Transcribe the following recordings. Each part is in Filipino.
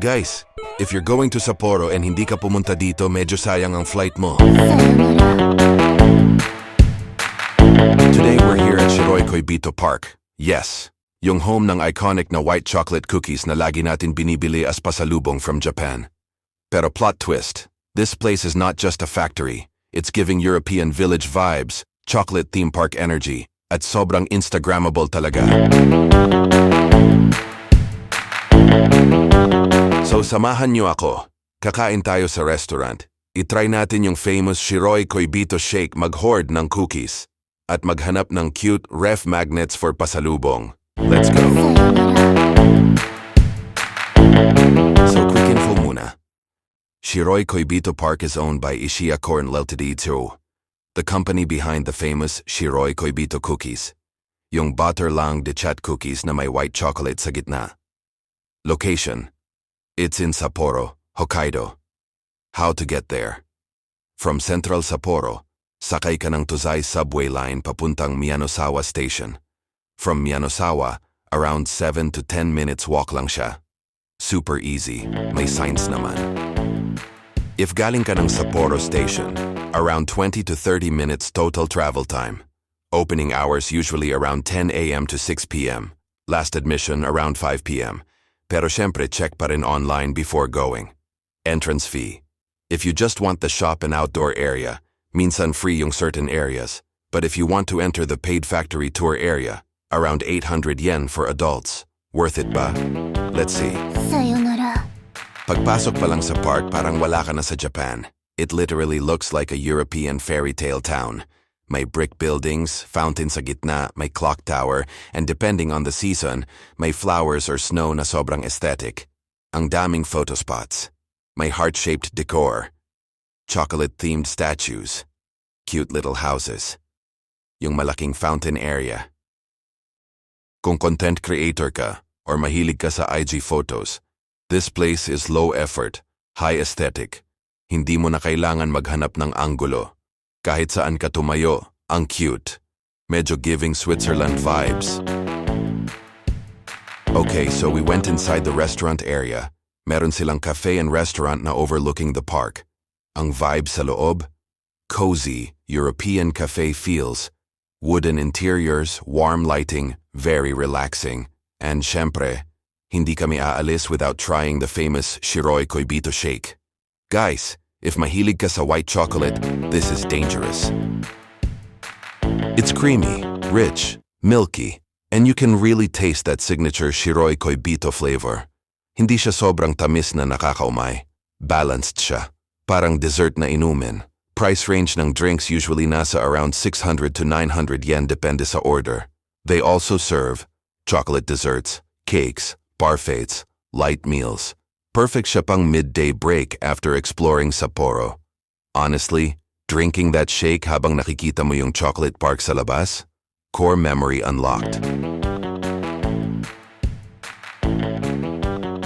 Guys, if you're going to Sapporo and hindi ka pumunta dito, medyo sayang ang flight mo. Today we're here at Shiroi Koibito Park. Yes, yung home ng iconic na white chocolate cookies na lagi natin binibili as pasalubong from Japan. Pero plot twist, this place is not just a factory. It's giving European village vibes, chocolate theme park energy, at sobrang Instagrammable talaga. So samahan niyo ako. Kakain tayo sa restaurant. I-try natin yung famous Shiroi Koibito shake, mag-hoard ng cookies, at maghanap ng cute ref magnets for pasalubong. Let's go! So quick info muna. Shiroi Koibito Park is owned by Ishiya Corn Ltd. The company behind the famous Shiroi Koibito cookies. Yung butter lang de chat cookies na may white chocolate sa gitna. Location. It's in Sapporo, Hokkaido. How to get there? From Central Sapporo, sakay ka ng Tozai subway line papuntang Miyanosawa Station. From Miyanosawa, around 7 to 10 minutes walk lang siya. Super easy, may signs naman. If galing ka ng Sapporo Station, around 20 to 30 minutes total travel time. Opening hours usually around 10 a.m. to 6 p.m. Last admission around 5 p.m. Pero syempre check pa rin online before going. Entrance fee. If you just want the shop and outdoor area, minsan free yung certain areas. But if you want to enter the paid factory tour area, around 800 yen for adults. Worth it ba? Let's see. Sayonara. Pagpasok pa lang sa park, parang wala ka na sa Japan. It literally looks like a European fairy tale town. May brick buildings, fountain sa gitna, may clock tower, and depending on the season, may flowers or snow na sobrang aesthetic. Ang daming photo spots. May heart-shaped decor. Chocolate-themed statues. Cute little houses. Yung malaking fountain area. Kung content creator ka, or mahilig ka sa IG photos, this place is low effort, high aesthetic. Hindi mo na kailangan maghanap ng anggulo. Kahit saan ka tumayo, ang cute. Medyo giving Switzerland vibes. Okay, so we went inside the restaurant area. Meron silang cafe and restaurant na overlooking the park. Ang vibe sa loob? Cozy, European cafe feels. Wooden interiors, warm lighting, very relaxing. And syempre, hindi kami aalis without trying the famous Shiroi Koibito shake. Guys, if mahilig ka sa white chocolate, this is dangerous. It's creamy, rich, milky, and you can really taste that signature Shiroi Koibito flavor. Hindi siya sobrang tamis na nakakaumay. Balanced siya. Parang dessert na inumin. Price range ng drinks usually nasa around 600 to 900 yen depende sa order. They also serve chocolate desserts, cakes, parfaits, light meals. Perfect siya pang midday break after exploring Sapporo. Honestly, drinking that shake habang nakikita mo yung chocolate park sa labas? Core memory unlocked.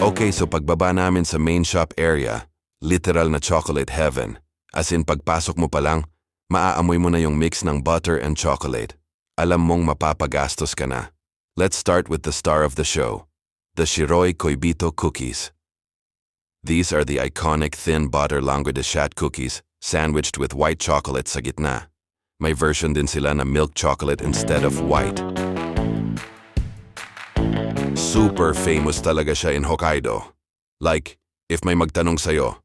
Okay, so pagbaba namin sa main shop area, literal na chocolate heaven. As in pagpasok mo pa lang, maaamoy mo na yung mix ng butter and chocolate. Alam mong mapapagastos ka na. Let's start with the star of the show, the Shiroi Koibito cookies. These are the iconic thin butter langue de chat cookies, sandwiched with white chocolate sa gitna. May version din sila na milk chocolate instead of white. Super famous talaga siya in Hokkaido. Like, if may magtanong sa'yo,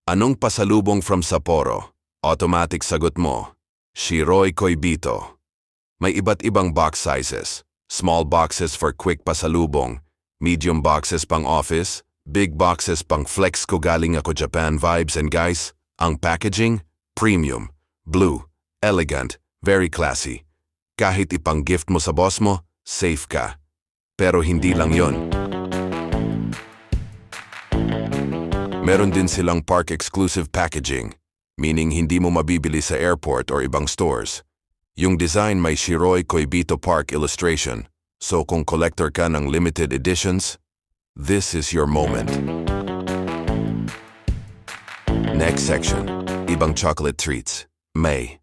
anong pasalubong from Sapporo? Automatic sagot mo, Shiroi Koibito. May iba't ibang box sizes. Small boxes for quick pasalubong, medium boxes pang office, big boxes pang flex ko galing ako Japan vibes, and guys, ang packaging, premium, blue, elegant, very classy. Kahit ipang gift mo sa boss mo, safe ka. Pero hindi lang yon. Meron din silang park-exclusive packaging, meaning hindi mo mabibili sa airport or ibang stores. Yung design may Shiroi Koibito Park illustration, so kung collector ka ng limited editions, this is your moment. Next section, ibang chocolate treats. May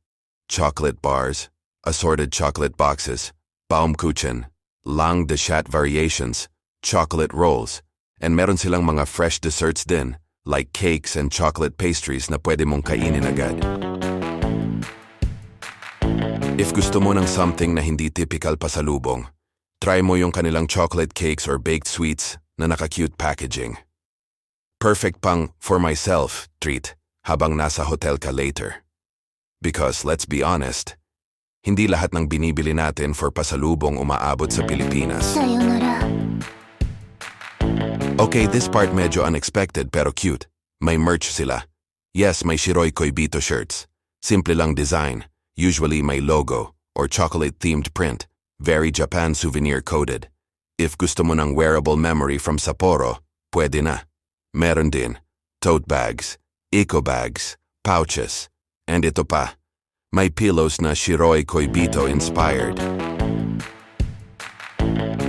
chocolate bars, assorted chocolate boxes, Baumkuchen, langue de chat variations, chocolate rolls, And meron silang mga fresh desserts din, like cakes and chocolate pastries na pwede mong kainin agad. If gusto mo ng something na hindi typical pasalubong, try mo yung kanilang chocolate cakes or baked sweets na naka-cute packaging. Perfect pang for myself treat habang nasa hotel ka later. Because let's be honest, hindi lahat ng binibili natin for pasalubong umaabot sa Pilipinas. Sayonara. Okay, this part medyo unexpected pero cute. May merch sila. Yes, may Shiroi Koibito shirts. Simple lang design. Usually may logo or chocolate-themed print. Very Japan souvenir coded. If gusto mo ng wearable memory from Sapporo, pwede na. Meron din tote bags, eco bags, pouches, and ito pa. May pillows na Shiroi Koibito inspired.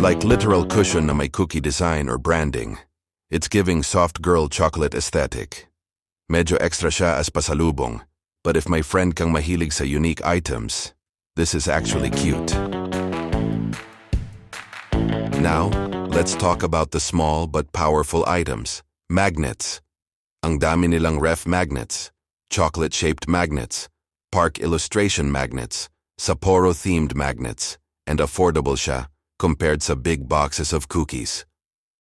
Like literal cushion na may cookie design or branding. It's giving soft girl chocolate aesthetic. Medyo extra siya as pasalubong, but if my friend kang mahilig sa unique items, this is actually cute. Now, let's talk about the small but powerful items. Magnets. Ang dami nilang ref magnets, chocolate-shaped magnets, park illustration magnets, Sapporo-themed magnets, and affordable siya compared sa big boxes of cookies.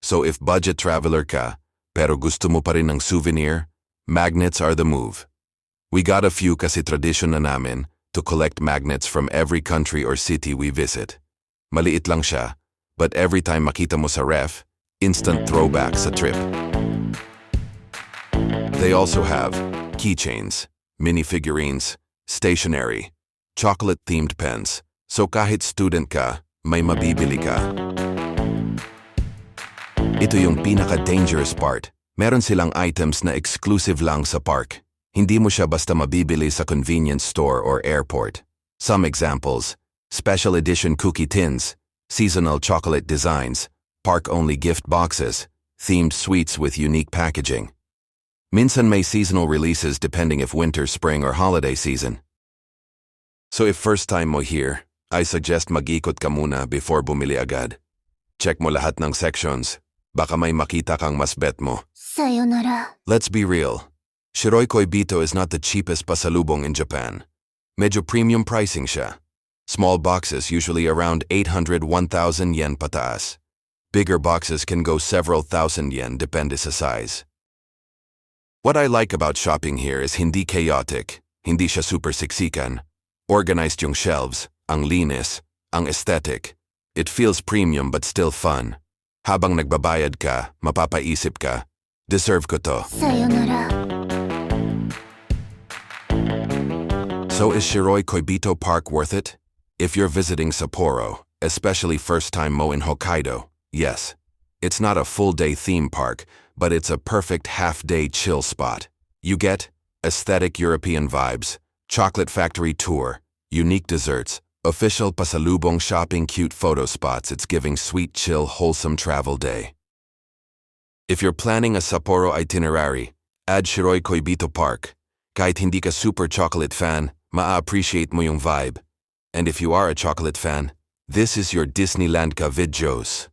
So if budget traveler ka, pero gusto mo pa rin ng souvenir, magnets are the move. We got a few kasi tradition na namin to collect magnets from every country or city we visit. Maliit lang siya, but every time makita mo sa ref, instant throwback sa trip. They also have keychains, mini figurines, stationery, chocolate-themed pens, so kahit student ka, may mabibili ka. Ito yung pinaka-dangerous part. Meron silang items na exclusive lang sa park. Hindi mo siya basta mabibili sa convenience store or airport. Some examples: special edition cookie tins, seasonal chocolate designs, park-only gift boxes, themed sweets with unique packaging. Minsan may seasonal releases depending if winter, spring, or holiday season. So if first time mo here, I suggest mag-ikot ka muna before bumili agad. Check mo lahat ng sections. Baka may makita kang mas bet mo. Sayonara. Let's be real. Shiroi Koibito is not the cheapest pasalubong in Japan. Medyo premium pricing siya. Small boxes usually around 800-1,000 yen pataas. Bigger boxes can go several thousand yen depende sa size. What I like about shopping here is hindi chaotic, hindi siya super siksikan. Organized yung shelves, ang linis, ang aesthetic. It feels premium but still fun. Habang nagbabayad ka, mapapaisip ka, deserve ko to. Sayonara. So is Shiroi Koibito Park worth it? If you're visiting Sapporo, especially first time mo in Hokkaido, yes. It's not a full-day theme park, but it's a perfect half-day chill spot. You get aesthetic European vibes, chocolate factory tour, unique desserts, official pasalubong shopping, cute photo spots. It's giving sweet, chill, wholesome travel day. If you're planning a Sapporo itinerary, add Shiroi Koibito Park. Kahit hindi ka super chocolate fan, maa-appreciate mo yung vibe. And if you are a chocolate fan, this is your Disneyland ka VidJoes.